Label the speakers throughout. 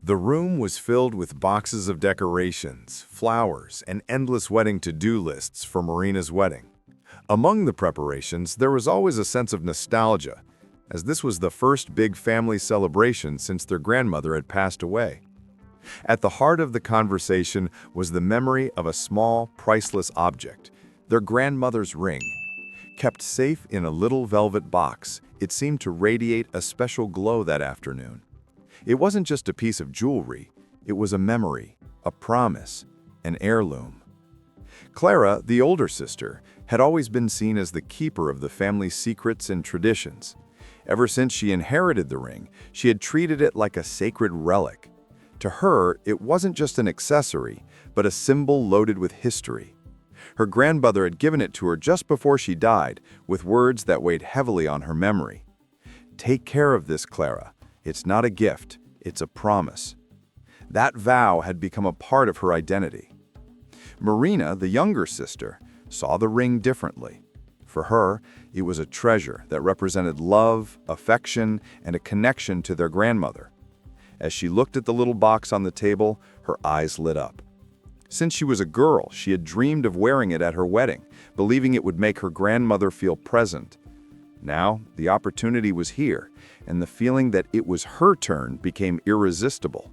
Speaker 1: The room was filled with boxes of decorations, flowers, and endless wedding to-do lists for Marina's wedding. Among the preparations, there was always a sense of nostalgia, as this was the first big family celebration since their grandmother had passed away. At the heart of the conversation was the memory of a small, priceless object, their grandmother's ring. Kept safe in a little velvet box, it seemed to radiate a special glow that afternoon. It wasn't just a piece of jewelry, it was a memory, a promise, an heirloom. Clara, the older sister, had always been seen as the keeper of the family's secrets and traditions. Ever since she inherited the ring, she had treated it like a sacred relic. To her, it wasn't just an accessory, but a symbol loaded with history. Her grandmother had given it to her just before she died, with words that weighed heavily on her memory. "Take care of this, Clara. It's not a gift, it's a promise." That vow had become a part of her identity. Marina, the younger sister, saw the ring differently. For her, it was a treasure that represented love, affection, and a connection to their grandmother. As she looked at the little box on the table, her eyes lit up. Since she was a girl, she had dreamed of wearing it at her wedding, believing it would make her grandmother feel present. Now, the opportunity was here, and the feeling that it was her turn became irresistible.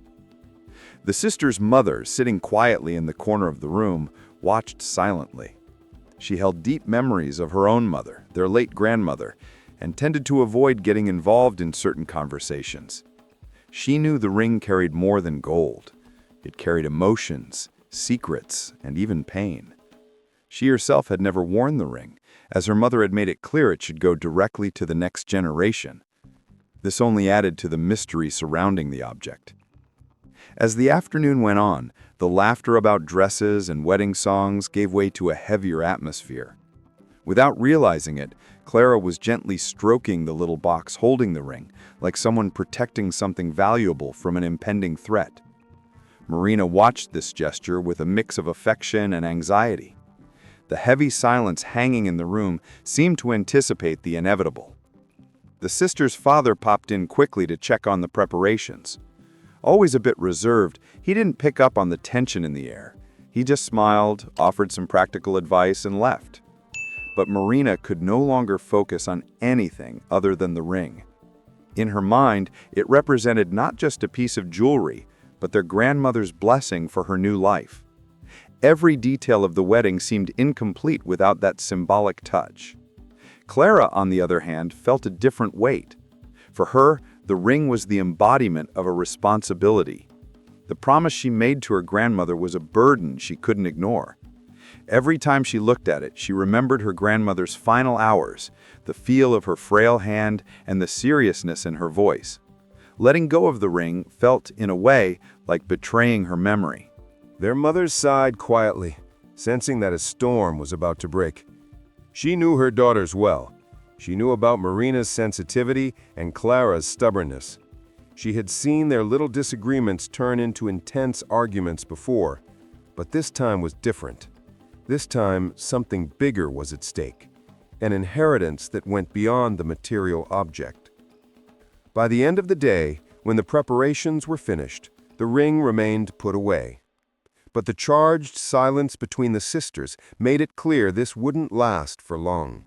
Speaker 1: The sister's mother, sitting quietly in the corner of the room, watched silently. She held deep memories of her own mother, their late grandmother, and tended to avoid getting involved in certain conversations. She knew the ring carried more than gold. It carried emotions, secrets, and even pain. She herself had never worn the ring, as her mother had made it clear it should go directly to the next generation. This only added to the mystery surrounding the object. As the afternoon went on, the laughter about dresses and wedding songs gave way to a heavier atmosphere. Without realizing it, Clara was gently stroking the little box holding the ring, like someone protecting something valuable from an impending threat. Marina watched this gesture with a mix of affection and anxiety. The heavy silence hanging in the room seemed to anticipate the inevitable. The sister's father popped in quickly to check on the preparations. Always a bit reserved, he didn't pick up on the tension in the air. He just smiled, offered some practical advice, and left. But Marina could no longer focus on anything other than the ring. In her mind, it represented not just a piece of jewelry, but their grandmother's blessing for her new life. Every detail of the wedding seemed incomplete without that symbolic touch. Clara, on the other hand, felt a different weight. For her, the ring was the embodiment of a responsibility. The promise she made to her grandmother was a burden she couldn't ignore. Every time she looked at it, she remembered her grandmother's final hours, the feel of her frail hand, and the seriousness in her voice. Letting go of the ring felt, in a way, like betraying her memory.
Speaker 2: Their mother sighed quietly, sensing that a storm was about to break. She knew her daughters well. She knew about Marina's sensitivity and Clara's stubbornness. She had seen their little disagreements turn into intense arguments before, but this time was different. This time, something bigger was at stake, an inheritance that went beyond the material object. By the end of the day, when the preparations were finished, the ring remained put away. But the charged silence between the sisters made it clear this wouldn't last for long.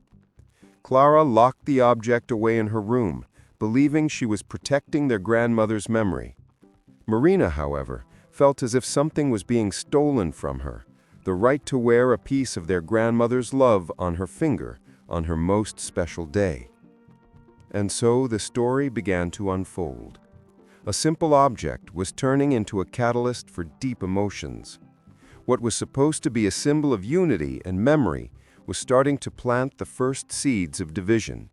Speaker 2: Clara locked the object away in her room, believing she was protecting their grandmother's memory. Marina, however, felt as if something was being stolen from her, the right to wear a piece of their grandmother's love on her finger on her most special day. And so the story began to unfold. A simple object was turning into a catalyst for deep emotions. What was supposed to be a symbol of unity and memory was starting to plant the first seeds of division.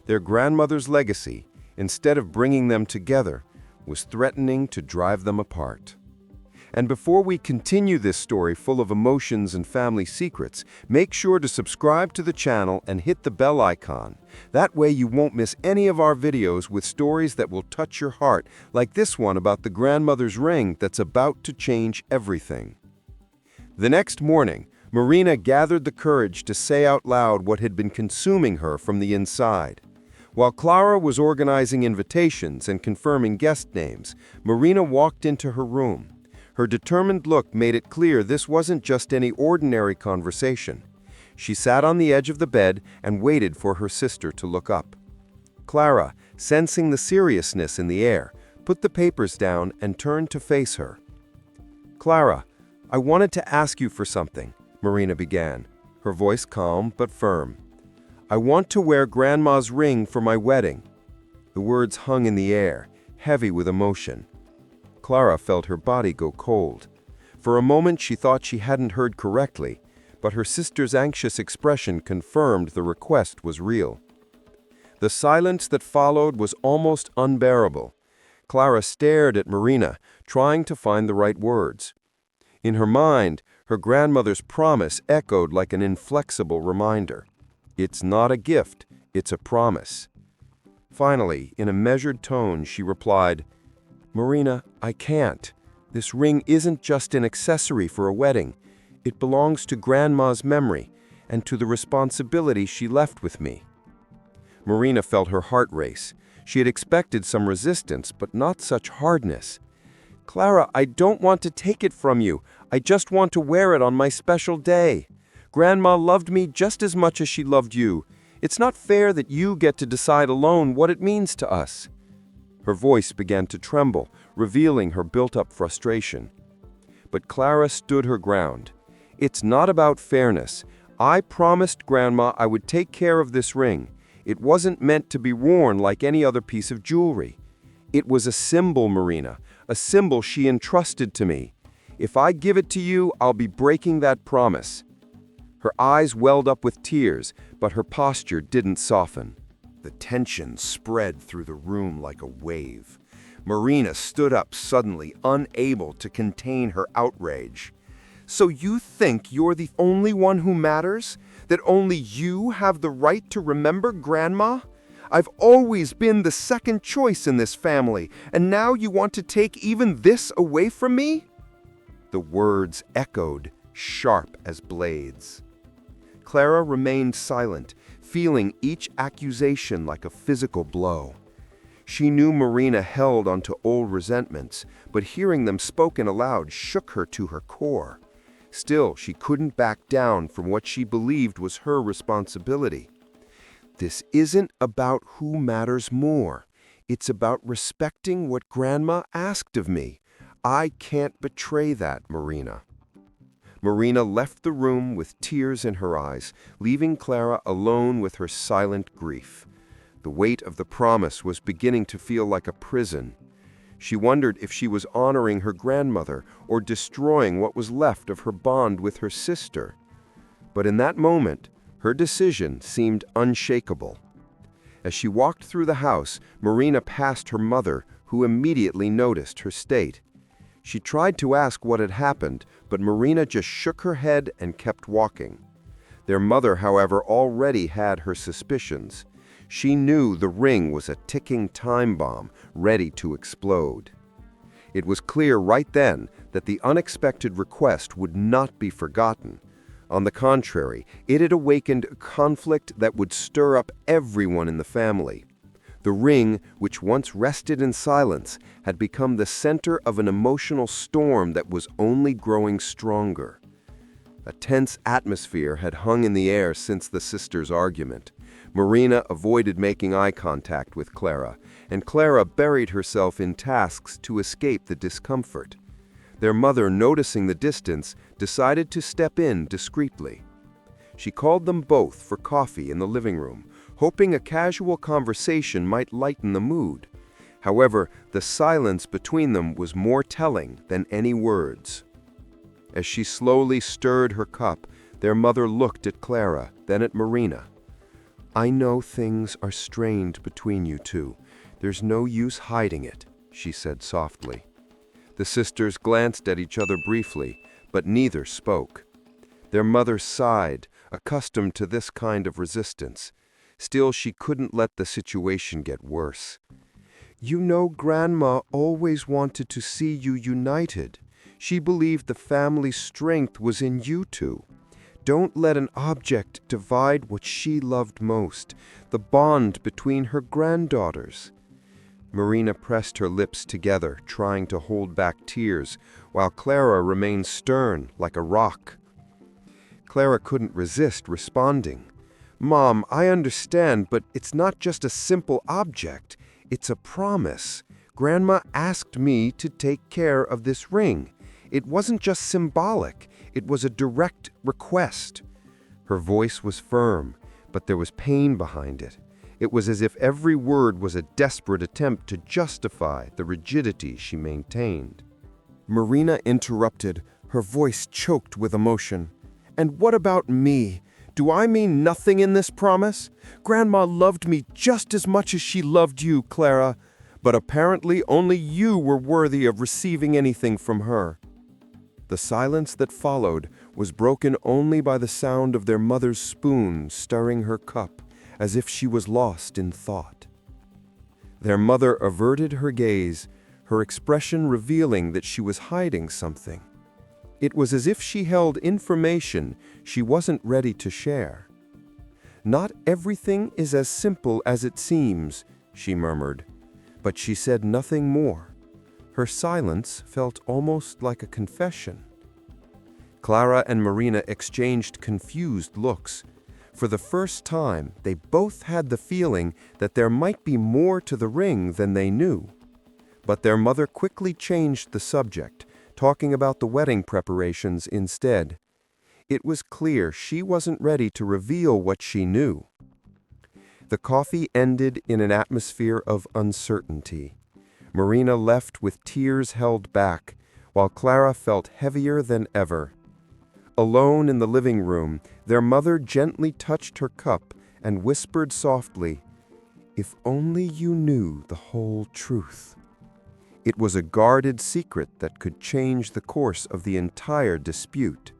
Speaker 2: Their grandmother's legacy, instead of bringing them together, was threatening to drive them apart. And before we continue this story full of emotions and family secrets, make sure to subscribe to the channel and hit the bell icon. That way you won't miss any of our videos with stories that will touch your heart, like this one about the grandmother's ring that's about to change everything. The next morning, Marina gathered the courage to say out loud what had been consuming her from the inside. While Clara was organizing invitations and confirming guest names, Marina walked into her room. Her determined look made it clear this wasn't just any ordinary conversation. She sat on the edge of the bed and waited for her sister to look up. Clara, sensing the seriousness in the air, put the papers down and turned to face her. "Clara, I wanted to ask you for something," Marina began, her voice calm but firm. "I want to wear Grandma's ring for my wedding." The words hung in the air, heavy with emotion. Clara felt her body go cold. For a moment she thought she hadn't heard correctly, but her sister's anxious expression confirmed the request was real. The silence that followed was almost unbearable. Clara stared at Marina, trying to find the right words. In her mind, her grandmother's promise echoed like an inflexible reminder. "It's not a gift, it's a promise." Finally, in a measured tone, she replied, "Marina, I can't. This ring isn't just an accessory for a wedding. It belongs to Grandma's memory and to the responsibility she left with me." Marina felt her heart race. She had expected some resistance, but not such hardness. "Clara, I don't want to take it from you. I just want to wear it on my special day. Grandma loved me just as much as she loved you. It's not fair that you get to decide alone what it means to us." Her voice began to tremble, revealing her built-up frustration. But Clara stood her ground. "It's not about fairness. I promised Grandma I would take care of this ring. It wasn't meant to be worn like any other piece of jewelry. It was a symbol, Marina, a symbol she entrusted to me. If I give it to you, I'll be breaking that promise." Her eyes welled up with tears, but her posture didn't soften. The tension spread through the room like a wave. Marina stood up suddenly, unable to contain her outrage. "So you think you're the only one who matters? That only you have the right to remember Grandma? I've always been the second choice in this family, and now you want to take even this away from me?" The words echoed, sharp as blades. Clara remained silent, feeling each accusation like a physical blow. She knew Marina held onto old resentments, but hearing them spoken aloud shook her to her core. Still, she couldn't back down from what she believed was her responsibility. "This isn't about who matters more. It's about respecting what Grandma asked of me. I can't betray that, Marina." Marina left the room with tears in her eyes, leaving Clara alone with her silent grief. The weight of the promise was beginning to feel like a prison. She wondered if she was honoring her grandmother or destroying what was left of her bond with her sister. But in that moment, her decision seemed unshakable. As she walked through the house, Marina passed her mother, who immediately noticed her state. She tried to ask what had happened, but Marina just shook her head and kept walking. Their mother, however, already had her suspicions. She knew the ring was a ticking time bomb, ready to explode. It was clear right then that the unexpected request would not be forgotten. On the contrary, it had awakened a conflict that would stir up everyone in the family. The ring, which once rested in silence, had become the center of an emotional storm that was only growing stronger. A tense atmosphere had hung in the air since the sisters' argument. Marina avoided making eye contact with Clara, and Clara buried herself in tasks to escape the discomfort. Their mother, noticing the distance, decided to step in discreetly. She called them both for coffee in the living room, hoping a casual conversation might lighten the mood. However, the silence between them was more telling than any words. As she slowly stirred her cup, their mother looked at Clara, then at Marina. "I know things are strained between you two. There's no use hiding it," she said softly. The sisters glanced at each other briefly, but neither spoke. Their mother sighed, accustomed to this kind of resistance. Still, she couldn't let the situation get worse. "You know, Grandma always wanted to see you united. She believed the family's strength was in you two.
Speaker 3: Don't let an object divide what she loved most, the bond between her granddaughters. Marina pressed her lips together, trying to hold back tears, while Clara remained stern like a rock. Clara couldn't resist responding. "Mom, I understand, but it's not just a simple object. It's a promise. Grandma asked me to take care of this ring. It wasn't just symbolic. It was a direct request." Her voice was firm, but there was pain behind it. It was as if every word was a desperate attempt to justify the rigidity she maintained. Marina interrupted, her voice choked with emotion. "And what about me? Do I mean nothing in this promise? Grandma loved me just as much as she loved you, Clara, but apparently only you were worthy of receiving anything from her." The silence that followed was broken only by the sound of their mother's spoon stirring her cup, as if she was lost in thought. Their mother averted her gaze, her expression revealing that she was hiding something. It was as if she held information she wasn't ready to share. "Not everything is as simple as it seems," she murmured, but she said nothing more. Her silence felt almost like a confession. Clara and Marina exchanged confused looks. For the first time, they both had the feeling that there might be more to the ring than they knew. But their mother quickly changed the subject, talking about the wedding preparations instead. It was clear she wasn't ready to reveal what she knew. The coffee ended in an atmosphere of uncertainty. Marina left with tears held back, while Clara felt heavier than ever. Alone in the living room, their mother gently touched her cup and whispered softly, "If only you knew the whole truth." It was a guarded secret that could change the course of the entire dispute.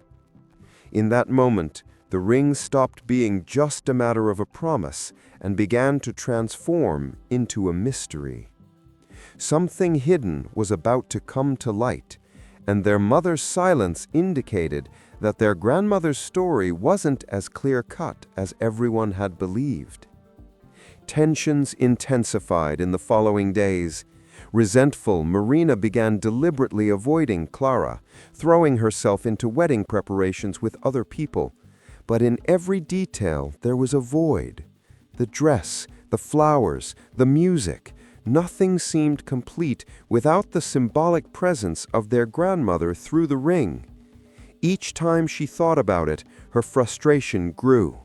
Speaker 3: In that moment, the ring stopped being just a matter of a promise and began to transform into a mystery. Something hidden was about to come to light, and their mother's silence indicated that their grandmother's story wasn't as clear-cut as everyone had believed. Tensions intensified in the following days. Resentful, Marina began deliberately avoiding Clara, throwing herself into wedding preparations with other people. But in every detail, there was a void. The dress, the flowers, the music, nothing seemed complete without the symbolic presence of their grandmother through the ring. Each time she thought about it, her frustration grew.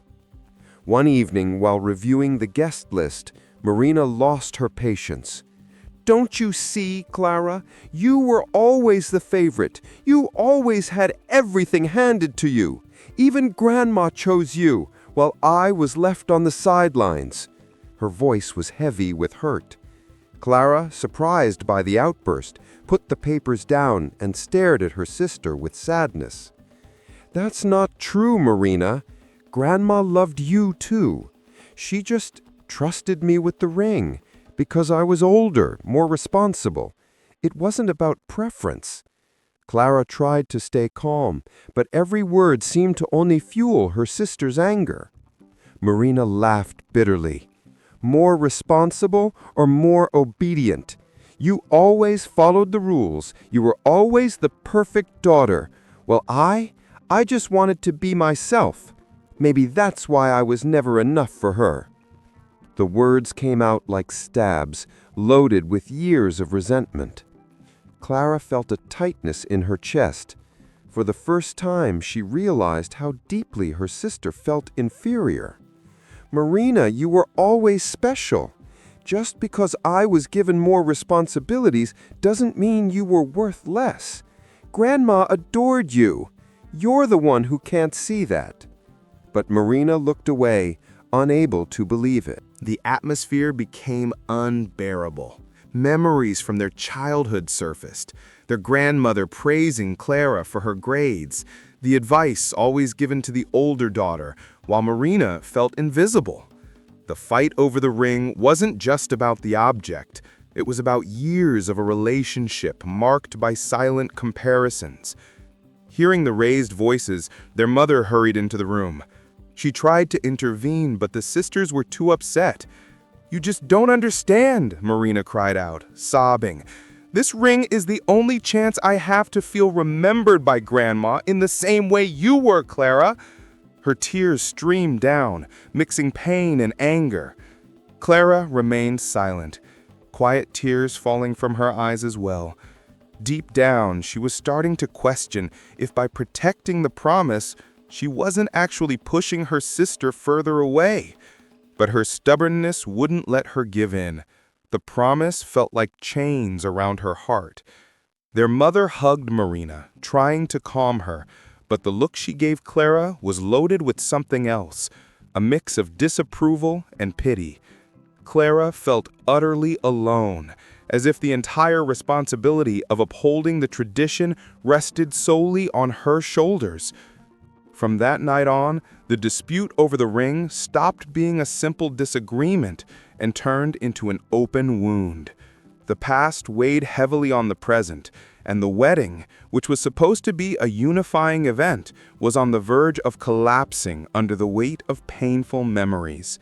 Speaker 3: One evening, while reviewing the guest list, Marina lost her patience. "Don't you see, Clara? You were always the favorite. You always had everything handed to you. Even Grandma chose you, while I was left on the sidelines." Her voice was heavy with hurt. Clara, surprised by the outburst, put the papers down and stared at her sister with sadness. "That's not true, Marina. Grandma loved you too. She just trusted me with the ring because I was older, more responsible. It wasn't about preference." Clara tried to stay calm, but every word seemed to only fuel her sister's anger. Marina laughed bitterly. "More responsible or more obedient? You always followed the rules. You were always the perfect daughter. Well, I just wanted to be myself. Maybe that's why I was never enough for her." The words came out like stabs, loaded with years of resentment. Clara felt a tightness in her chest. For the first time, she realized how deeply her sister felt inferior. "Marina, you were always special. Just because I was given more responsibilities doesn't mean you were worth less. Grandma adored you. You're the one who can't see that." But Marina looked away, unable to believe it.
Speaker 1: The atmosphere became unbearable. Memories from their childhood surfaced, their grandmother praising Clara for her grades, the advice always given to the older daughter, while Marina felt invisible. The fight over the ring wasn't just about the object. It was about years of a relationship marked by silent comparisons.
Speaker 4: Hearing the raised voices, their mother hurried into the room. She tried to intervene, but the sisters were too upset. "You just don't understand," Marina cried out, sobbing. "This ring is the only chance I have to feel remembered by Grandma in the same way you were, Clara." Her tears streamed down, mixing pain and anger. Clara remained silent, quiet tears falling from her eyes as well. Deep down, she was starting to question if by protecting the promise, she wasn't actually pushing her sister further away. But her stubbornness wouldn't let her give in. The promise felt like chains around her heart. Their mother hugged Marina, trying to calm her, but the look she gave Clara was loaded with something else, a mix of disapproval and pity. Clara felt utterly alone, as if the entire responsibility of upholding the tradition rested solely on her shoulders. From that night on, the dispute over the ring stopped being a simple disagreement and turned into an open wound. The past weighed heavily on the present, and the wedding, which was supposed to be a unifying event, was on the verge of collapsing under the weight of painful memories.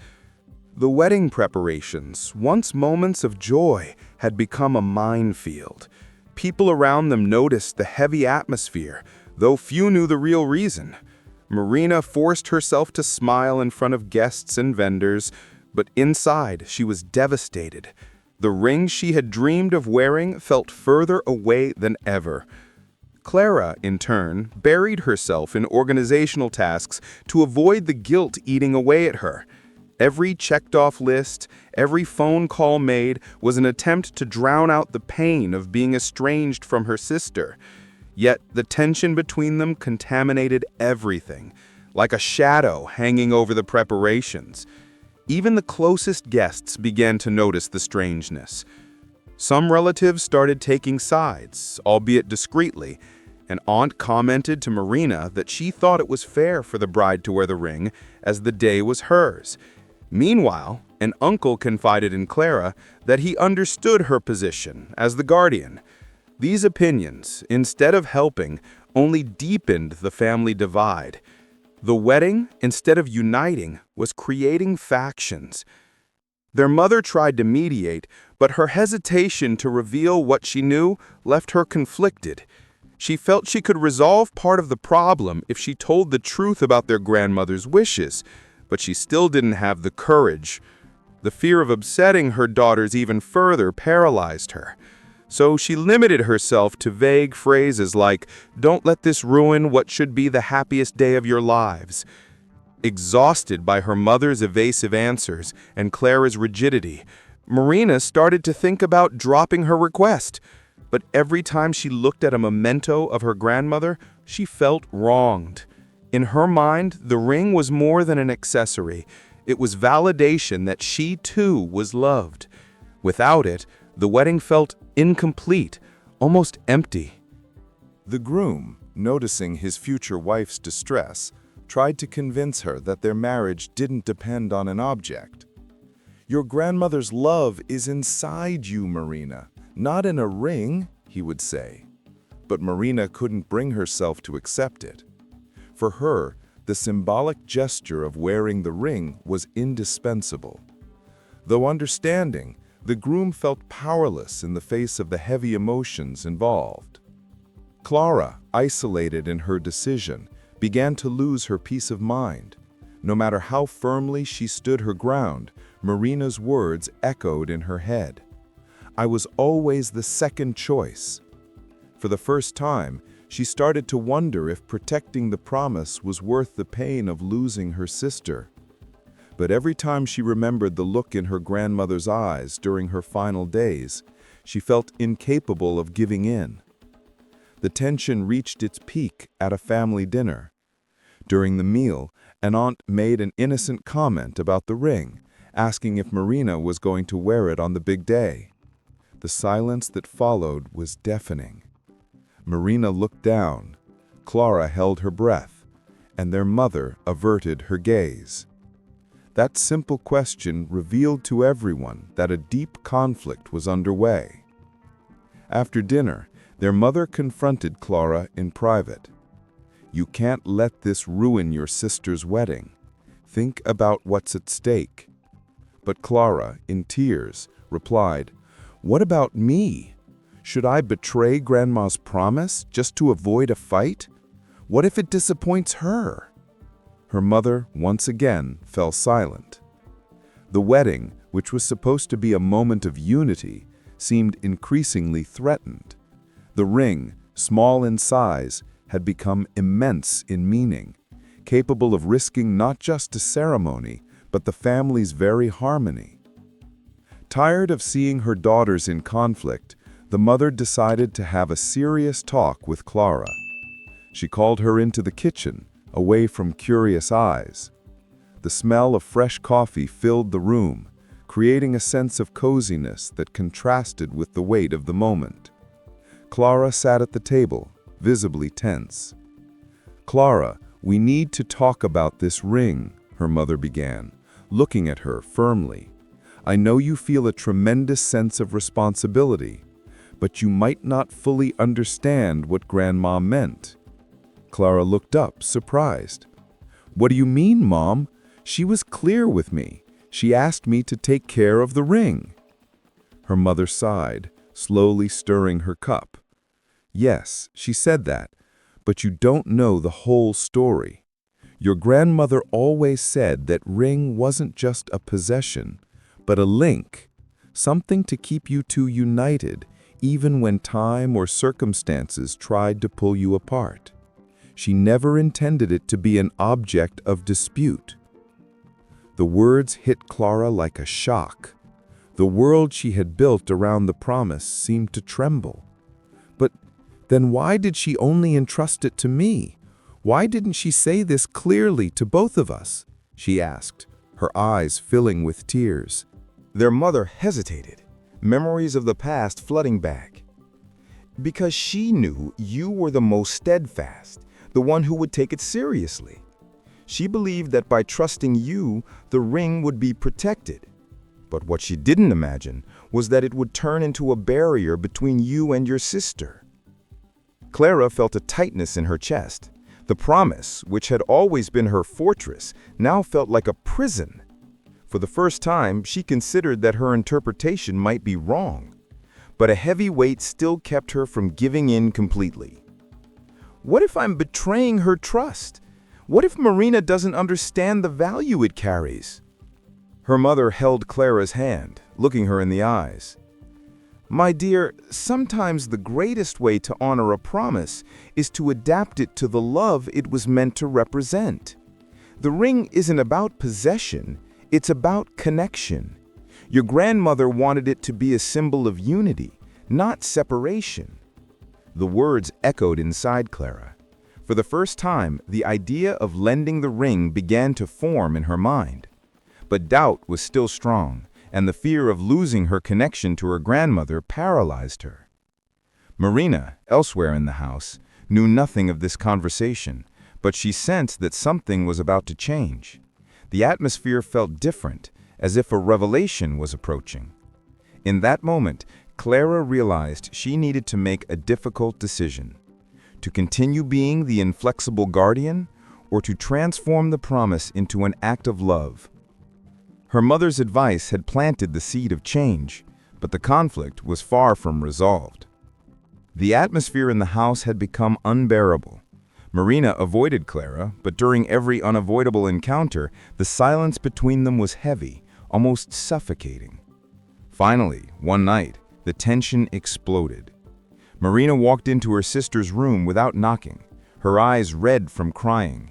Speaker 4: The wedding preparations, once moments of joy, had become a minefield. People around them noticed the heavy atmosphere, though few knew the real reason. Marina forced herself to smile in front of guests and vendors, but inside she was devastated. The ring she had dreamed of wearing felt further away than ever. Clara, in turn, buried herself in organizational tasks to avoid the guilt eating away at her. Every checked-off list, every phone call made was an attempt to drown out the pain of being estranged from her sister. Yet the tension between them contaminated everything, like a shadow hanging over the preparations. Even the closest guests began to notice the strangeness. Some relatives started taking sides, albeit discreetly. An aunt commented to Marina that she thought it was fair for the bride to wear the ring, as the day was hers. Meanwhile, an uncle confided in Clara that he understood her position as the guardian. These opinions, instead of helping, only deepened the family divide. The wedding, instead of uniting, was creating factions. Their mother tried to mediate, but her hesitation to reveal what she knew left her conflicted. She felt she could resolve part of the problem if she told the truth about their grandmother's wishes, but she still didn't have the courage. The fear of upsetting her daughters even further paralyzed her. So she limited herself to vague phrases like, "Don't let this ruin what should be the happiest day of your lives." Exhausted by her mother's evasive answers and Clara's rigidity, Marina started to think about dropping her request. But every time she looked at a memento of her grandmother, she felt wronged. In her mind, the ring was more than an accessory. It was validation that she too was loved. Without it, the wedding felt incomplete, almost empty.
Speaker 1: The groom, noticing his future wife's distress, tried to convince her that their marriage didn't depend on an object. "Your grandmother's love is inside you, Marina, not in a ring," he would say. But Marina couldn't bring herself to accept it. For her, the symbolic gesture of wearing the ring was indispensable. Though understanding, the groom felt powerless in the face of the heavy emotions involved. Clara, isolated in her decision, began to lose her peace of mind. No matter how firmly she stood her ground, Marina's words echoed in her head. "I was always the second choice." For the first time, she started to wonder if protecting the promise was worth the pain of losing her sister. But every time she remembered the look in her grandmother's eyes during her final days, she felt incapable of giving in. The tension reached its peak at a family dinner. During the meal, an aunt made an innocent comment about the ring, asking if Marina was going to wear it on the big day. The silence that followed was deafening. Marina looked down, Clara held her breath, and their mother averted her gaze. That simple question revealed to everyone that a deep conflict was underway. After dinner, their mother confronted Clara in private. You can't let this ruin your sister's wedding. Think about what's at stake." But Clara, in tears, replied, "What about me? Should I betray Grandma's promise just to avoid a fight? What if it disappoints her?" Her mother once again fell silent. The wedding, which was supposed to be a moment of unity, seemed increasingly threatened. The ring, small in size, had become immense in meaning, capable of risking not just a ceremony, but the family's very harmony. Tired of seeing her daughters in conflict, the mother decided to have a serious talk with Clara. She called her into the kitchen, away from curious eyes. The smell of fresh coffee filled the room, creating a sense of coziness that contrasted with the weight of the moment. Clara sat at the table, visibly tense. "Clara, we need to talk about this ring," her mother began, looking at her firmly. "I know you feel a tremendous sense of responsibility, but you might not fully understand what Grandma meant." Clara looked up, surprised. "What do you mean, Mom? She was clear with me. She asked me to take care of the ring." Her mother sighed, slowly stirring her cup. "Yes, she said that, but you don't know the whole story. Your grandmother always said that ring wasn't just a possession, but a link, something to keep you two united, even when time or circumstances tried to pull you apart. She never intended it to be an object of dispute." The words hit Clara like a shock. The world she had built around the promise seemed to tremble. "But then why did she only entrust it to me? Why didn't she say this clearly to both of us?" she asked, her eyes filling with tears.
Speaker 5: Their mother hesitated, memories of the past flooding back. "Because she knew you were the most steadfast, the one who would take it seriously. She believed that by trusting you, the ring would be protected. But what she didn't imagine was that it would turn into a barrier between you and your sister." Clara felt a tightness in her chest. The promise, which had always been her fortress, now felt like a prison. For the first time, she considered that her interpretation might be wrong. But a heavy weight still kept her from giving in completely. "What if I'm betraying her trust? What if Marina doesn't understand the value it carries?" Her mother held Clara's hand, looking her in the eyes. "My dear, sometimes the greatest way to honor a promise is to adapt it to the love it was meant to represent. The ring isn't about possession, it's about connection. Your grandmother wanted it to be a symbol of unity, not separation." The words echoed inside Clara. For the first time, the idea of lending the ring began to form in her mind. But doubt was still strong, and the fear of losing her connection to her grandmother paralyzed her. Marina, elsewhere in the house, knew nothing of this conversation, but she sensed that something was about to change. The atmosphere felt different, as if a revelation was approaching. In that moment, Clara realized she needed to make a difficult decision: to continue being the inflexible guardian, or to transform the promise into an act of love. Her mother's advice had planted the seed of change, but the conflict was far from resolved. The atmosphere in the house had become unbearable. Marina avoided Clara, but during every unavoidable encounter, the silence between them was heavy, almost suffocating. Finally, one night, the tension exploded. Marina walked into her sister's room without knocking, her eyes red from crying.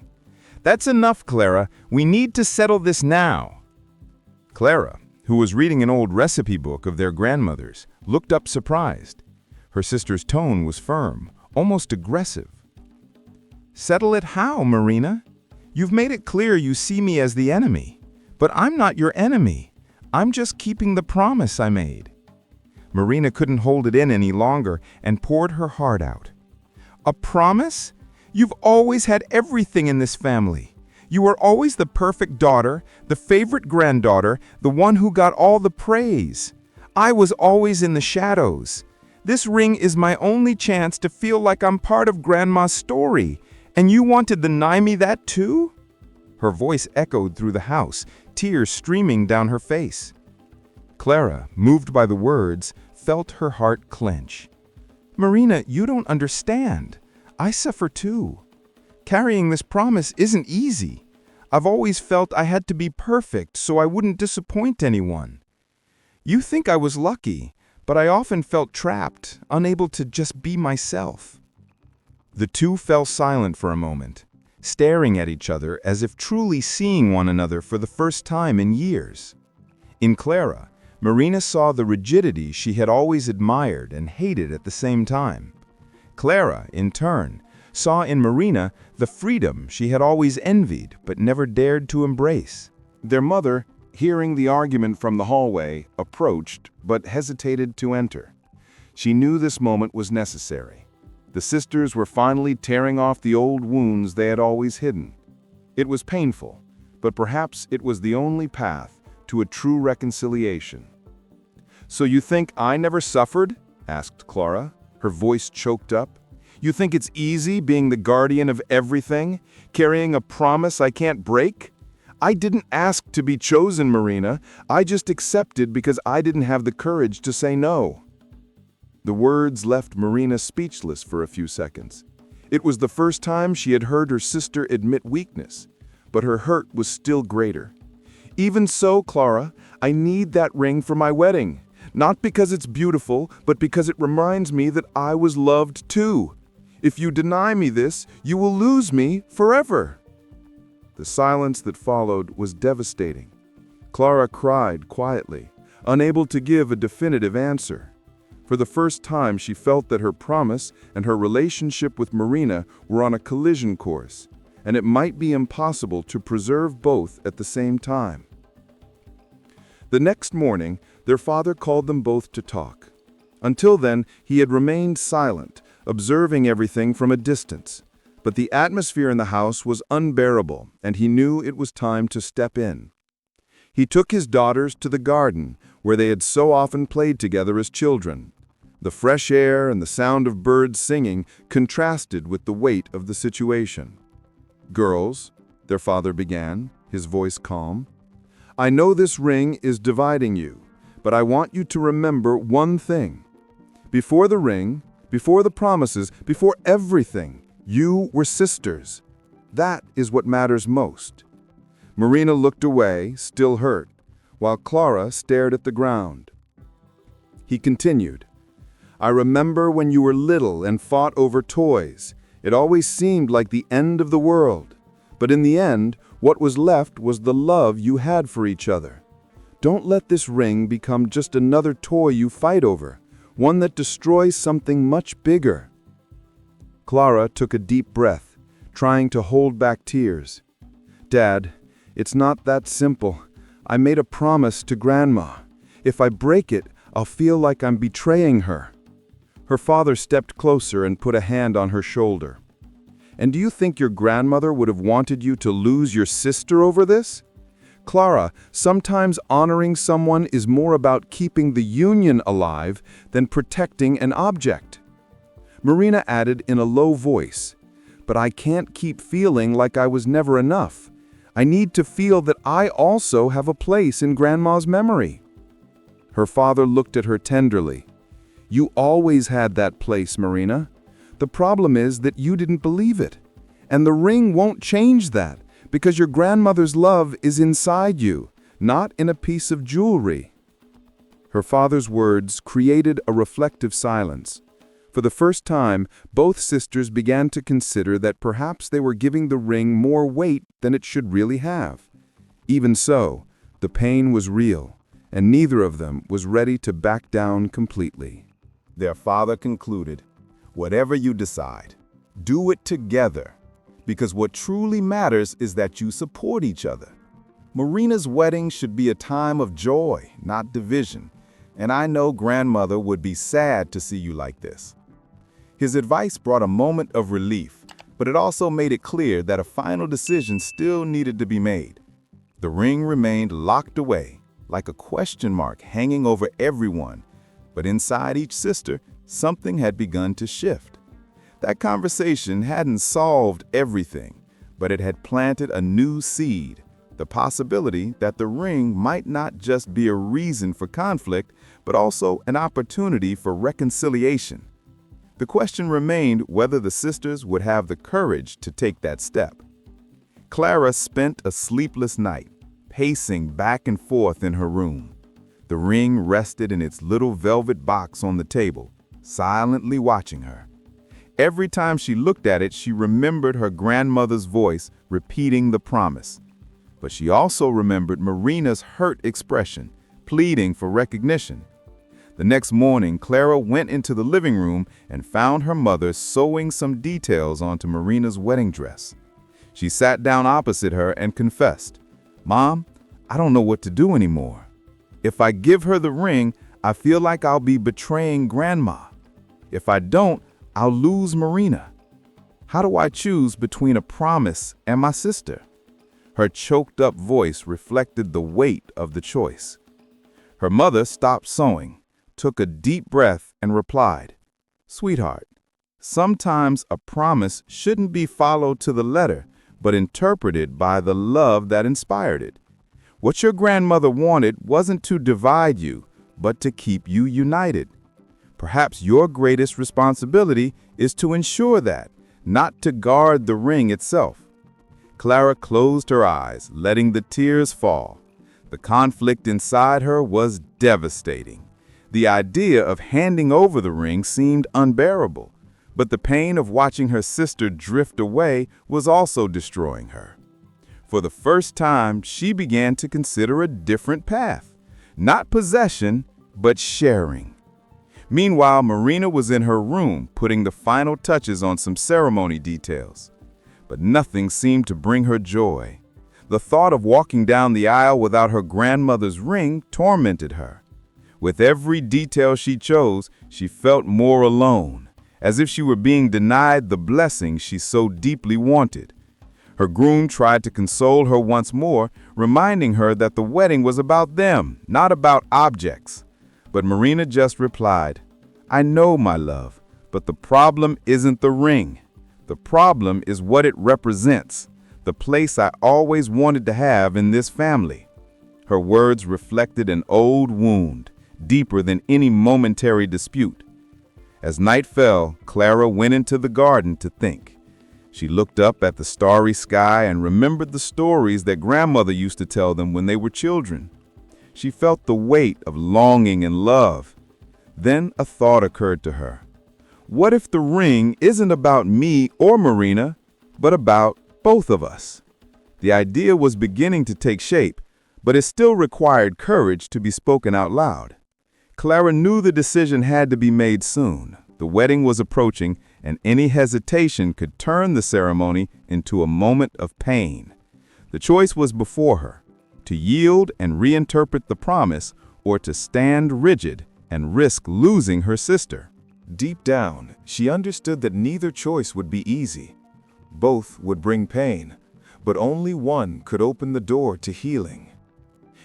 Speaker 5: "That's enough, Clara. We need to settle this now." Clara, who was reading an old recipe book of their grandmother's, looked up surprised. Her sister's tone was firm, almost aggressive. "Settle it how, Marina? You've made it clear you see me as the enemy. But I'm not your enemy. I'm just keeping the promise I made." Marina couldn't hold it in any longer and poured her heart out. "A promise? You've always had everything in this family. You were always the perfect daughter, the favorite granddaughter, the one who got all the praise. I was always in the shadows. This ring is my only chance to feel like I'm part of Grandma's story, And you want to deny me that too? Her voice echoed through the house, tears streaming down her face. Clara, moved by the words, felt her heart clench. Marina, you don't understand. I suffer too. Carrying this promise isn't easy. I've always felt I had to be perfect so I wouldn't disappoint anyone. You think I was lucky, but I often felt trapped, unable to just be myself. The two fell silent for a moment, staring at each other as if truly seeing one another for the first time in years. In Clara, Marina saw the rigidity she had always admired and hated at the same time. Clara, in turn, saw in Marina the freedom she had always envied but never dared to embrace.
Speaker 2: Their mother, hearing the argument from the hallway, approached but hesitated to enter. She knew this moment was necessary. The sisters were finally tearing off the old wounds they had always hidden. It was painful, but perhaps it was the only path to a true reconciliation. "So you think I never suffered?" asked Clara, her voice choked up. "You think it's easy being the guardian of everything, carrying a promise I can't break? I didn't ask to be chosen, Marina. I just accepted because I didn't have the courage to say no." The words left Marina speechless for a few seconds. It was the first time she had heard her sister admit weakness, but her hurt was still greater. "Even so, Clara, I need that ring for my wedding. Not because it's beautiful, but because it reminds me that I was loved too. If you deny me this, you will lose me forever." The silence that followed was devastating. Clara cried quietly, unable to give a definitive answer. For the first time, she felt that her promise and her relationship with Marina were on a collision course, and it might be impossible to preserve both at the same time. The next morning, their father called them both to talk. Until then, he had remained silent, observing everything from a distance. But the atmosphere in the house was unbearable, and he knew it was time to step in. He took his daughters to the garden, where they had so often played together as children. The fresh air and the sound of birds singing contrasted with the weight of the situation. "Girls," their father began, his voice calm, "I know this ring is dividing you, but I want you to remember one thing. Before the ring, before the promises, before everything, you were sisters. That is what matters most." Marina looked away, still hurt, while Clara stared at the ground. He continued, "I remember when you were little and fought over toys. It always seemed like the end of the world. But in the end, what was left was the love you had for each other. Don't let this ring become just another toy you fight over, one that destroys something much bigger." Clara took a deep breath, trying to hold back tears. "Dad, it's not that simple. I made a promise to Grandma. If I break it, I'll feel like I'm betraying her." Her father stepped closer and put a hand on her shoulder. "And do you think your grandmother would have wanted you to lose your sister over this? Clara, sometimes honoring someone is more about keeping the union alive than protecting an object." Marina added in a low voice, "But I can't keep feeling like I was never enough. I need to feel that I also have a place in Grandma's memory." Her father looked at her tenderly. "You always had that place, Marina. The problem is that you didn't believe it. And the ring won't change that, because your grandmother's love is inside you, not in a piece of jewelry." Her father's words created a reflective silence. For the first time, both sisters began to consider that perhaps they were giving the ring more weight than it should really have. Even so, the pain was real, and neither of them was ready to back down completely.
Speaker 1: Their father concluded, "Whatever you decide, do it together, because what truly matters is that you support each other. Marina's wedding should be a time of joy, not division, and I know Grandmother would be sad to see you like this." His advice brought a moment of relief, but it also made it clear that a final decision still needed to be made. The ring remained locked away, like a question mark hanging over everyone, but inside each sister, something had begun to shift.
Speaker 5: That conversation hadn't solved everything, but it had planted a new seed, the possibility that the ring might not just be a reason for conflict, but also an opportunity for reconciliation. The question remained whether the sisters would have the courage to take that step. Clara spent a sleepless night, pacing back and forth in her room. The ring rested in its little velvet box on the table, silently watching her. Every time she looked at it, she remembered her grandmother's voice repeating the promise. But she also remembered Marina's hurt expression, pleading for recognition. The next morning, Clara went into the living room and found her mother sewing some details onto Marina's wedding dress. She sat down opposite her and confessed, "Mom, I don't know what to do anymore. If I give her the ring, I feel like I'll be betraying Grandma. If I don't, I'll lose Marina. How do I choose between a promise and my sister?" Her choked-up voice reflected the weight of the choice. Her mother stopped sewing, took a deep breath, and replied, "Sweetheart, sometimes a promise shouldn't be followed to the letter, but interpreted by the love that inspired it. What your grandmother wanted wasn't to divide you, but to keep you united. Perhaps your greatest responsibility is to ensure that, not to guard the ring itself." Clara closed her eyes, letting the tears fall. The conflict inside her was devastating. The idea of handing over the ring seemed unbearable, but the pain of watching her sister drift away was also destroying her. For the first time, she began to consider a different path, not possession, but sharing. Meanwhile, Marina was in her room putting the final touches on some ceremony details. But nothing seemed to bring her joy. The thought of walking down the aisle without her grandmother's ring tormented her. With every detail she chose, she felt more alone, as if she were being denied the blessing she so deeply wanted. Her groom tried to console her once more, reminding her that the wedding was about them, not about objects. But Marina just replied, "I know, my love, but the problem isn't the ring. The problem is what it represents, the place I always wanted to have in this family." Her words reflected an old wound, deeper than any momentary dispute. As night fell, Clara went into the garden to think. She looked up at the starry sky and remembered the stories that grandmother used to tell them when they were children. She felt the weight of longing and love. Then a thought occurred to her. What if the ring isn't about me or Marina, but about both of us? The idea was beginning to take shape, but it still required courage to be spoken out loud. Clara knew the decision had to be made soon. The wedding was approaching, and any hesitation could turn the ceremony into a moment of pain. The choice was before her, to yield and reinterpret the promise, or to stand rigid and risk losing her sister. Deep down, she understood that neither choice would be easy. Both would bring pain, but only one could open the door to healing.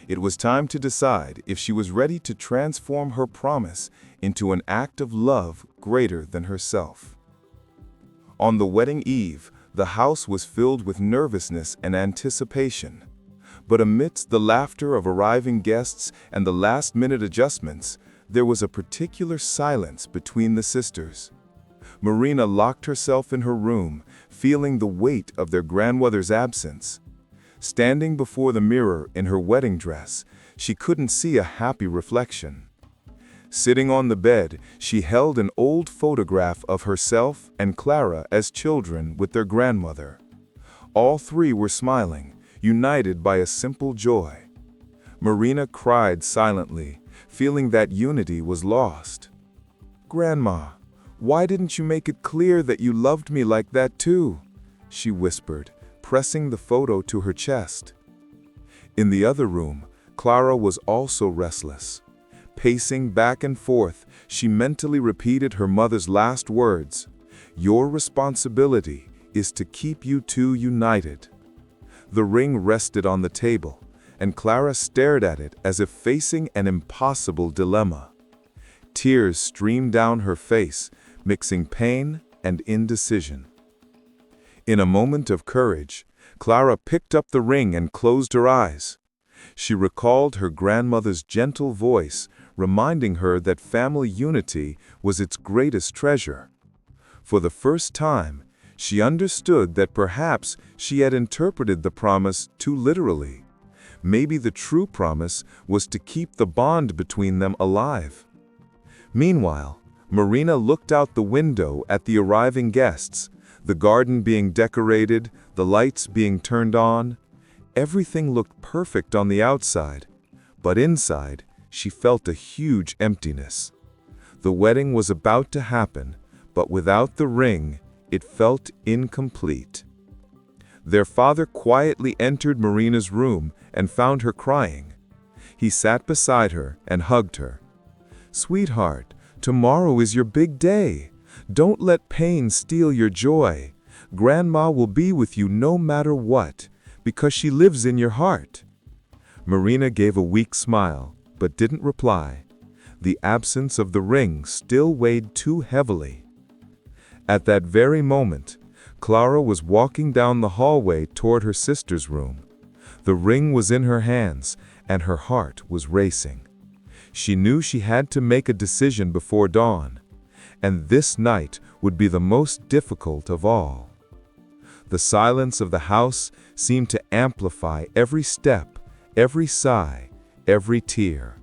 Speaker 5: It was time to decide if she was ready to transform her promise into an act of love greater than herself. On the wedding eve, the house was filled with nervousness and anticipation. But amidst the laughter of arriving guests and the last-minute adjustments, there was a particular silence between the sisters. Marina locked herself in her room, feeling the weight of their grandmother's absence. Standing before the mirror in her wedding dress, she couldn't see a happy reflection. Sitting on the bed, she held an old photograph of herself and Clara as children with their grandmother. All three were smiling, united by a simple joy. Marina cried silently, feeling that unity was lost. "Grandma, why didn't you make it clear that you loved me like that too?" she whispered, pressing the photo to her chest. In the other room, Clara was also restless. Pacing back and forth, she mentally repeated her mother's last words, "Your responsibility is to keep you two united." The ring rested on the table, and Clara stared at it as if facing an impossible dilemma. Tears streamed down her face, mixing pain
Speaker 1: and indecision. In a moment of courage, Clara picked up the ring and closed her eyes. She recalled her grandmother's gentle voice, reminding her that family unity was its greatest treasure. For the first time, she understood that perhaps she had interpreted the promise too literally. Maybe the true promise was to keep the bond between them alive. Meanwhile, Marina looked out the window at the arriving guests, the garden being decorated, the lights being turned on. Everything looked perfect on the outside, but inside, she felt a huge emptiness. The wedding was about to happen, but without the ring, it felt incomplete. Their father quietly entered Marina's room and found her crying. He sat beside her and hugged her. "Sweetheart, tomorrow is your big day. Don't let pain steal your joy. Grandma will be with you no matter what, because she lives in your heart." Marina gave a weak smile, but didn't reply. The absence of the ring still weighed too heavily. At that very moment, Clara was walking down the hallway toward her sister's room. The ring was in her hands, and her heart was racing. She knew she had to make a decision before dawn, and this night would be the most difficult of all. The silence of the house seemed to amplify every step, every sigh, every tear.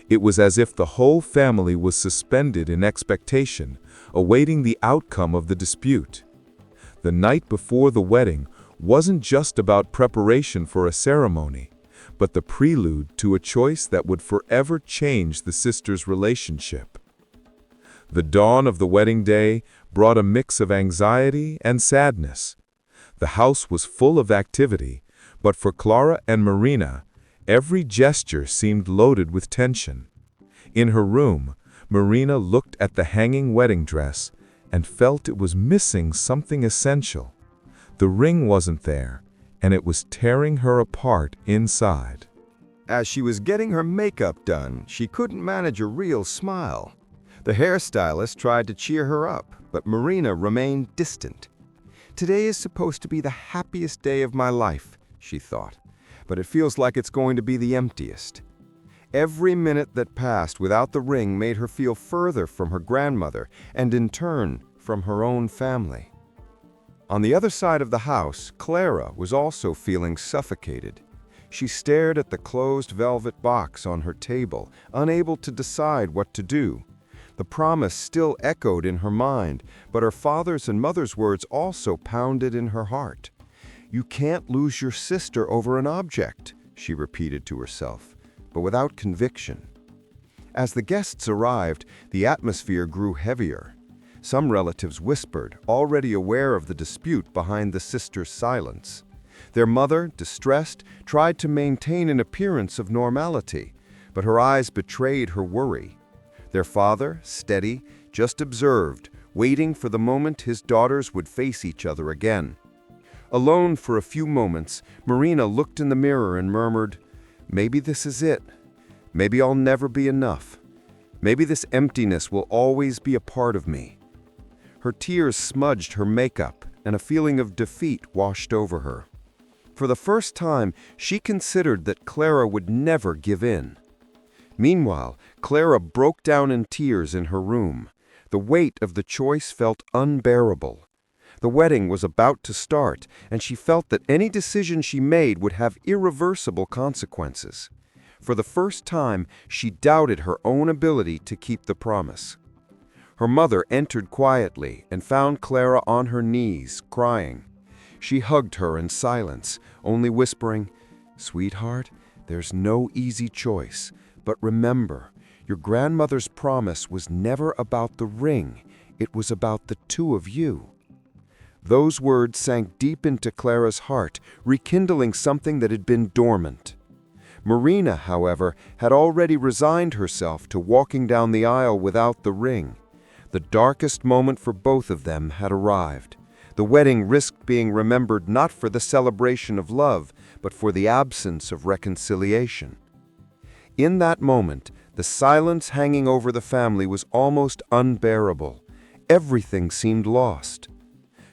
Speaker 1: It was as if the whole family was suspended in expectation, awaiting the outcome of the dispute. The night before the wedding wasn't just about preparation for a ceremony, but the prelude to a choice that would forever change the sisters' relationship. The dawn of the wedding day brought a mix of anxiety and sadness. The house was full of activity, but for Clara and Marina, every gesture seemed loaded with tension. In her room, Marina looked at the hanging wedding dress and felt it was missing something essential. The ring wasn't there, and it was tearing her apart inside.
Speaker 3: As she was getting her makeup done, she couldn't manage a real smile. The hairstylist tried to cheer her up, but Marina remained distant. "Today is supposed to be the happiest day of my life," she thought, "but it feels like it's going to be the emptiest." Every minute that passed without the ring made her feel further from her grandmother and, in turn, from her own family. On the other side of the house, Clara was also feeling suffocated. She stared at the closed velvet box on her table, unable to decide what to do. The promise still echoed in her mind, but her father's and mother's words also pounded in her heart. "You can't lose your sister over an object," she repeated to herself, but without conviction. As the guests arrived, the atmosphere grew heavier. Some relatives whispered, already aware of the dispute behind the sisters' silence. Their mother, distressed, tried to maintain an appearance of normality, but her eyes betrayed her worry. Their father, steady, just observed, waiting for the moment his daughters would face each other again. Alone for a few moments, Marina looked in the mirror and murmured, "Maybe this is it. Maybe I'll never be enough. Maybe this emptiness will always be a part of me." Her tears smudged her makeup, and a feeling of defeat washed over her. For the first time, she considered that Clara would never give in. Meanwhile, Clara broke down in tears in her room. The weight of the choice felt unbearable. The wedding was about to start, and she felt that any decision she made would have irreversible consequences. For the first time, she doubted her own ability to keep the promise. Her mother entered quietly and found Clara on her knees, crying. She hugged her in silence, only whispering, "Sweetheart, there's no easy choice, but remember, your grandmother's promise was never about the ring, it was about the two of you." Those words sank deep into Clara's heart, rekindling something that had been dormant. Marina, however, had already resigned herself to walking down the aisle without the ring. The darkest moment for both of them had arrived. The wedding risked being remembered not for the celebration of love, but for the absence of reconciliation. In that moment, the silence hanging over the family was almost unbearable. Everything seemed lost.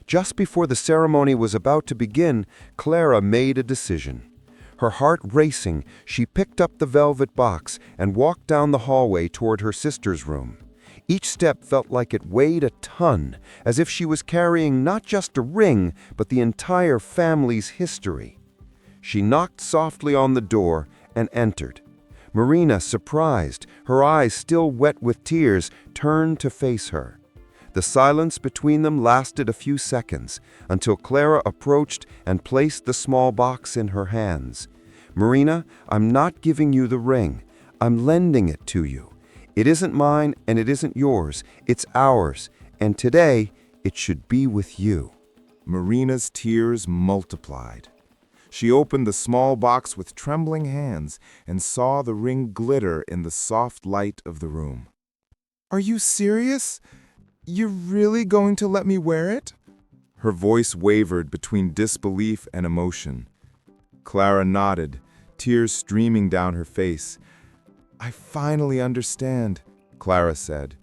Speaker 3: Just before the ceremony was about to begin, Clara made a decision. Her heart racing, she picked up the velvet box and walked down the hallway toward her sister's room. Each step felt like it weighed a ton, as if she was carrying not just a ring, but the entire family's history. She knocked softly on the door and entered. Marina, surprised, her eyes still wet with tears, turned to face her. The silence between them lasted a few seconds, until Clara approached and placed the small box in her hands. "Marina, I'm not giving you the ring. I'm lending it to you. It isn't mine and it isn't yours. It's ours, and today it should be with you."
Speaker 1: Marina's tears multiplied. She opened the small box with trembling hands and saw the ring glitter in the soft light of the room.
Speaker 4: Are you serious? You're really going to let me wear it?
Speaker 1: Her voice wavered between disbelief and emotion. Clara nodded, tears streaming down her face.
Speaker 4: I finally understand, Clara said.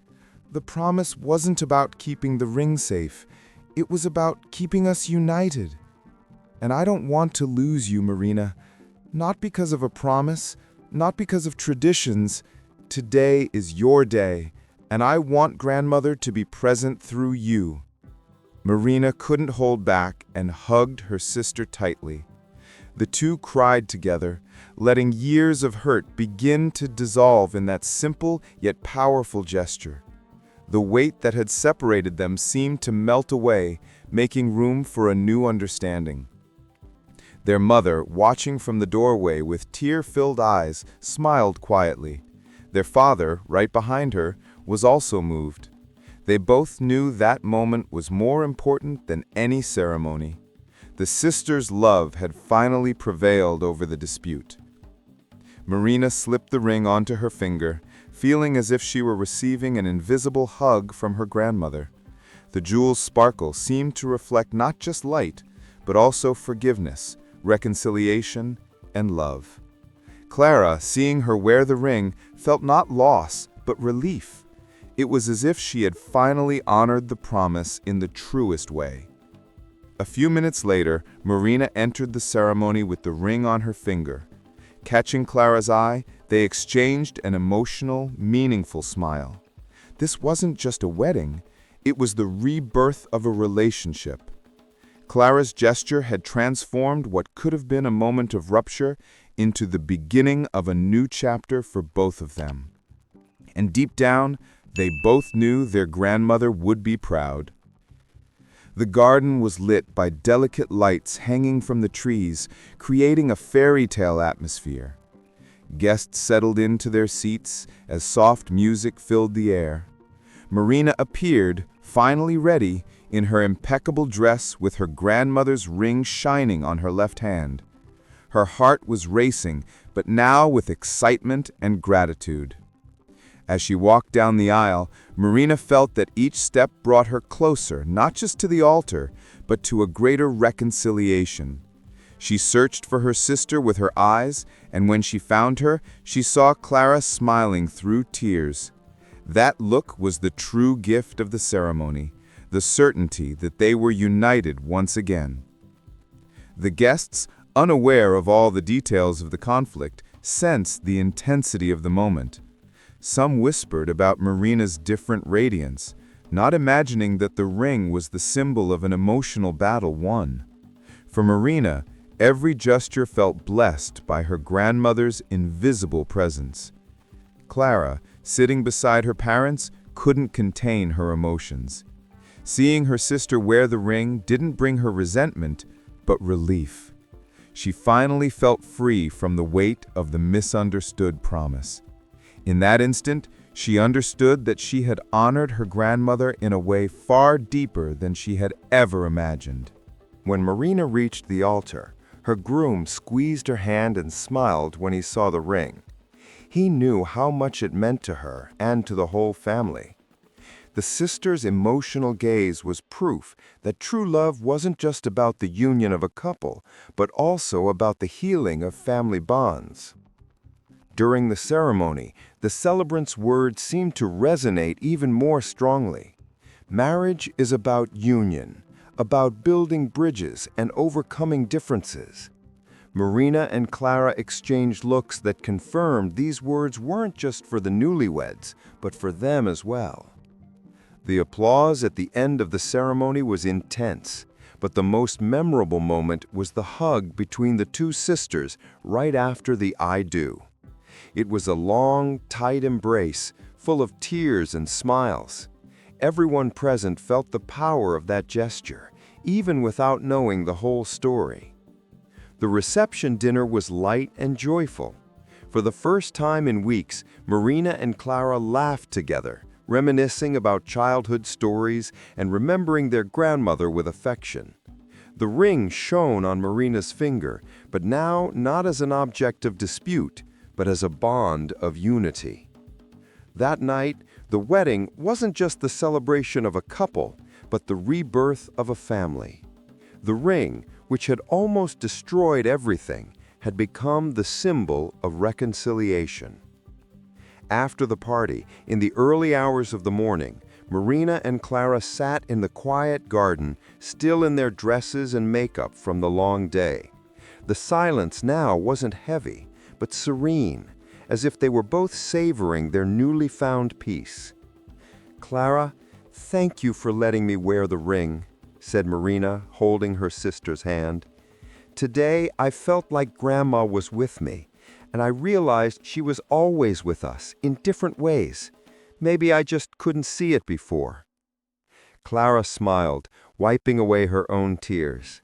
Speaker 4: The promise wasn't about keeping the ring safe. It was about keeping us united. And I don't want to lose you, Marina. Not because of a promise, not because of traditions. Today is your day, and I want grandmother to be present through you. Marina couldn't hold back and hugged her sister tightly. The two cried together, letting years of hurt begin to dissolve in that simple yet powerful gesture. The weight that had separated them seemed to melt away, making room for a new understanding. Their mother, watching from the doorway with tear-filled eyes, smiled quietly. Their father, right behind her, was also moved. They both knew that moment was more important than any ceremony. The sisters' love had finally prevailed over the dispute. Marina slipped the ring onto her finger, feeling as if she were receiving an invisible hug from her grandmother. The jewel's sparkle seemed to reflect not just light, but also forgiveness, reconciliation, and love. Clara, seeing her wear the ring, felt not loss, but relief. It was as if she had finally honored the promise in the truest way. A few minutes later, Marina entered the ceremony with the ring on her finger. Catching Clara's eye, they exchanged an emotional, meaningful smile. This wasn't just a wedding, it was the rebirth of a relationship. Clara's gesture had transformed what could have been a moment of rupture into the beginning of a new chapter for both of them. And deep down, they both knew their grandmother would be proud. The garden was lit by delicate lights hanging from the trees, creating a fairy tale atmosphere. Guests settled into their seats as soft music filled the air. Marina appeared, finally ready, in her impeccable dress with her grandmother's ring shining on her left hand. Her heart was racing, but now with excitement and gratitude. As she walked down the aisle, Marina felt that each step brought her closer, not just to the altar, but to a greater reconciliation. She searched for her sister with her eyes, and when she found her, she saw Clara smiling through tears. That look was the true gift of the ceremony, the certainty that they were united once again. The guests, unaware of all the details of the conflict, sensed the intensity of the moment. Some whispered about Marina's different radiance, not imagining that the ring was the symbol of an emotional battle won. For Marina, every gesture felt blessed by her grandmother's invisible presence. Clara, sitting beside her parents, couldn't contain her emotions. Seeing her sister wear the ring didn't bring her resentment, but relief. She finally felt free from the weight of the misunderstood promise. In that instant, she understood that she had honored her grandmother in a way far deeper than she had ever imagined.
Speaker 3: When Marina reached the altar, her groom squeezed her hand and smiled when he saw the ring. He knew how much it meant to her and to the whole family. The sisters' emotional gaze was proof that true love wasn't just about the union of a couple, but also about the healing of family bonds. During the ceremony, the celebrants' words seemed to resonate even more strongly. Marriage is about union, about building bridges and overcoming differences. Marina and Clara exchanged looks that confirmed these words weren't just for the newlyweds, but for them as well. The applause at the end of the ceremony was intense, but the most memorable moment was the hug between the two sisters right after the I do. It was a long, tight embrace, full of tears and smiles. Everyone present felt the power of that gesture, even without knowing the whole story. The reception dinner was light and joyful. For the first time in weeks, Marina and Clara laughed together, reminiscing about childhood stories and remembering their grandmother with affection. The ring shone on Marina's finger, but now not as an object of dispute, but as a bond of unity. That night, the wedding wasn't just the celebration of a couple, but the rebirth of a family. The ring, which had almost destroyed everything, had become the symbol of reconciliation. After the party, in the early hours of the morning, Marina and Clara sat in the quiet garden, still in their dresses and makeup from the long day. The silence now wasn't heavy, but serene, as if they were both savoring their newly found peace. "Clara, thank you for letting me wear the ring," said Marina, holding her sister's hand. "Today I felt like Grandma was with me, and I realized she was always with us, in different ways. Maybe I just couldn't see it before." Clara smiled, wiping away her own tears.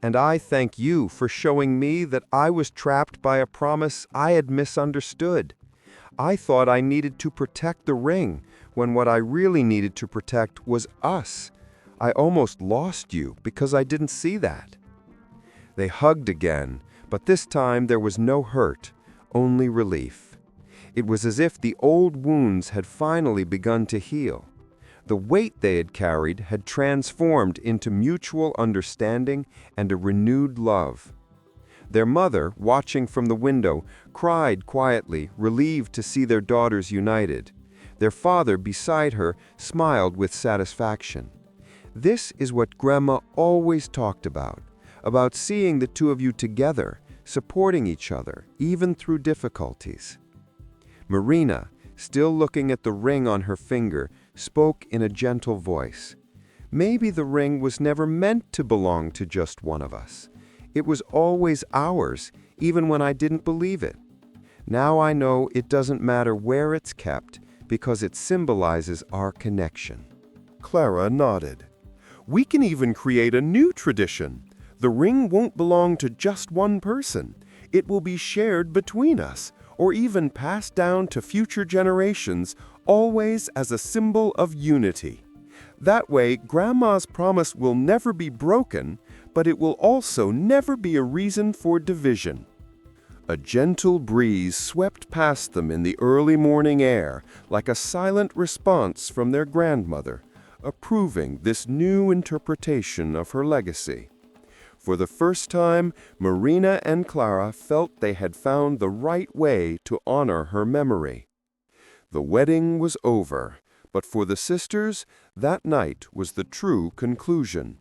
Speaker 3: "And I thank you for showing me that I was trapped by a promise I had misunderstood. I thought I needed to protect the ring, when what I really needed to protect was us. I almost lost you because I didn't see that." They hugged again, but this time there was no hurt, only relief. It was as if the old wounds had finally begun to heal. The weight they had carried had transformed into mutual understanding and a renewed love. Their mother, watching from the window, cried quietly, relieved to see their daughters united. Their father, beside her, smiled with satisfaction. This is what Grandma always talked about seeing the two of you together, supporting each other, even through difficulties. Marina, still looking at the ring on her finger, spoke in a gentle voice. "Maybe the ring was never meant to belong to just one of us. It was always ours, even when I didn't believe it. Now I know it doesn't matter where it's kept, because it symbolizes our connection."
Speaker 6: Clara nodded. "We can even create a new tradition. The ring won't belong to just one person. It will be shared between us, or even passed down to future generations, always as a symbol of unity. That way, Grandma's promise will never be broken, but it will also never be a reason for division." A gentle breeze swept past them in the early morning air, like a silent response from their grandmother, approving this new interpretation of her legacy. For the first time, Marina and Clara felt they had found the right way to honor her memory. The wedding was over, but for the sisters, that night was the true conclusion.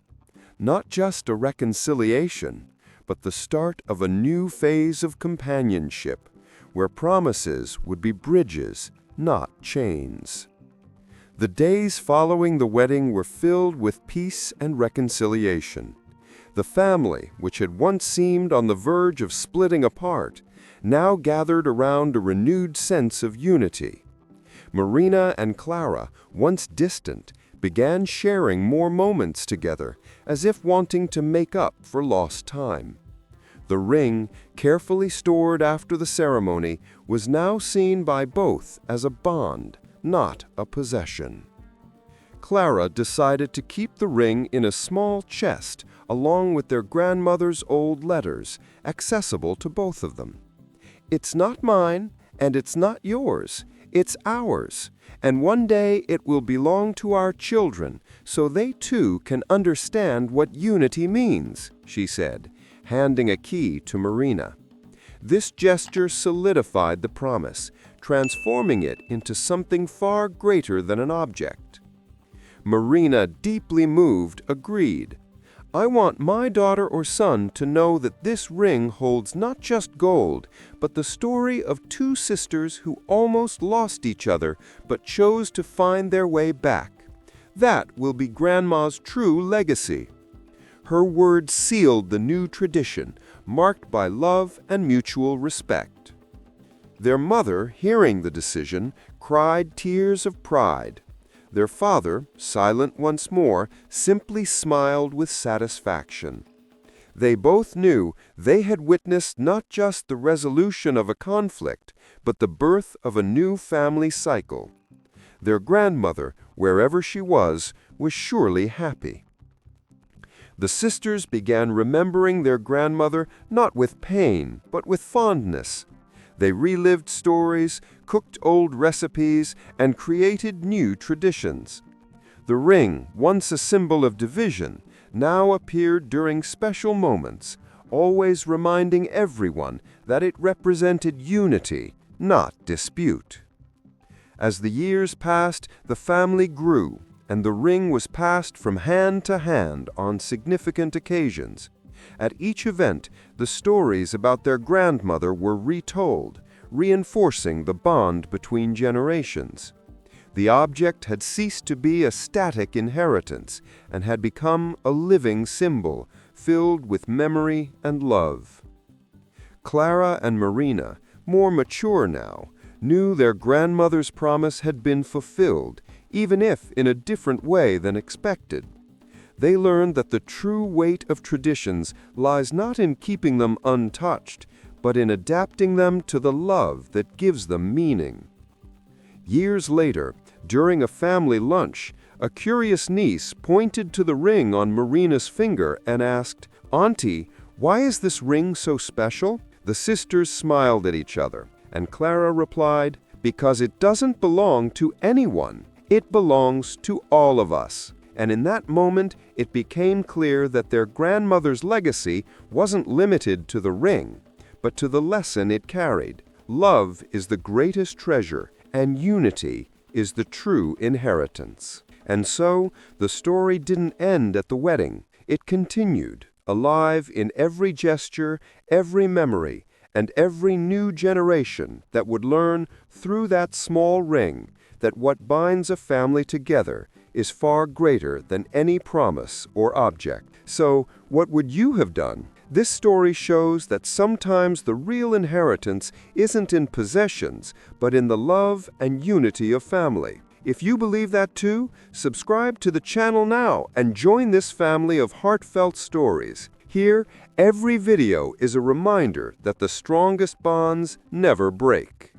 Speaker 6: Not just a reconciliation, but the start of a new phase of companionship, where promises would be bridges, not chains. The days following the wedding were filled with peace and reconciliation. The family, which had once seemed on the verge of splitting apart, now gathered around a renewed sense of unity. Marina and Clara, once distant, began sharing more moments together, as if wanting to make up for lost time. The ring, carefully stored after the ceremony, was now seen by both as a bond, not a possession. Clara decided to keep the ring in a small chest, along with their grandmother's old letters, accessible to both of them. "It's not mine, and it's not yours. It's ours, and one day it will belong to our children, so they too can understand what unity means," she said, handing a key to Marina. This gesture solidified the promise, transforming it into something far greater than an object.
Speaker 3: Marina, deeply moved, agreed. I want my daughter or son to know that this ring holds not just gold, but the story of two sisters who almost lost each other but chose to find their way back. That will be Grandma's true legacy. Her words sealed the new tradition, marked by love and mutual respect. Their mother, hearing the decision, cried tears of pride. Their father, silent once more, simply smiled with satisfaction. They both knew they had witnessed not just the resolution of a conflict, but the birth of a new family cycle. Their grandmother, wherever she was surely happy. The sisters began remembering their grandmother not with pain, but with fondness. They relived stories, cooked old recipes, and created new traditions. The ring, once a symbol of division, now appeared during special moments, always reminding everyone that it represented unity, not dispute. As the years passed, the family grew, and the ring was passed from hand to hand on significant occasions. At each event, the stories about their grandmother were retold, reinforcing the bond between generations. The object had ceased to be a static inheritance and had become a living symbol, filled with memory and love. Clara and Marina, more mature now, knew their grandmother's promise had been fulfilled, even if in a different way than expected. They learned that the true weight of traditions lies not in keeping them untouched, but in adapting them to the love that gives them meaning. Years later, during a family lunch, a curious niece pointed to the ring on Marina's finger and asked, "Auntie, why is this ring so special?" The sisters smiled at each other, and Clara replied, "Because it doesn't belong to anyone. It belongs to all of us." And in that moment, it became clear that their grandmother's legacy wasn't limited to the ring, but to the lesson it carried. Love is the greatest treasure, and unity is the true inheritance. And so, the story didn't end at the wedding. It continued, alive in every gesture, every memory, and every new generation that would learn through that small ring that what binds a family together is far greater than any promise or object. So, what would you have done? This story shows that sometimes the real inheritance isn't in possessions, but in the love and unity of family. If you believe that too, subscribe to the channel now and join this family of heartfelt stories. Here, every video is a reminder that the strongest bonds never break.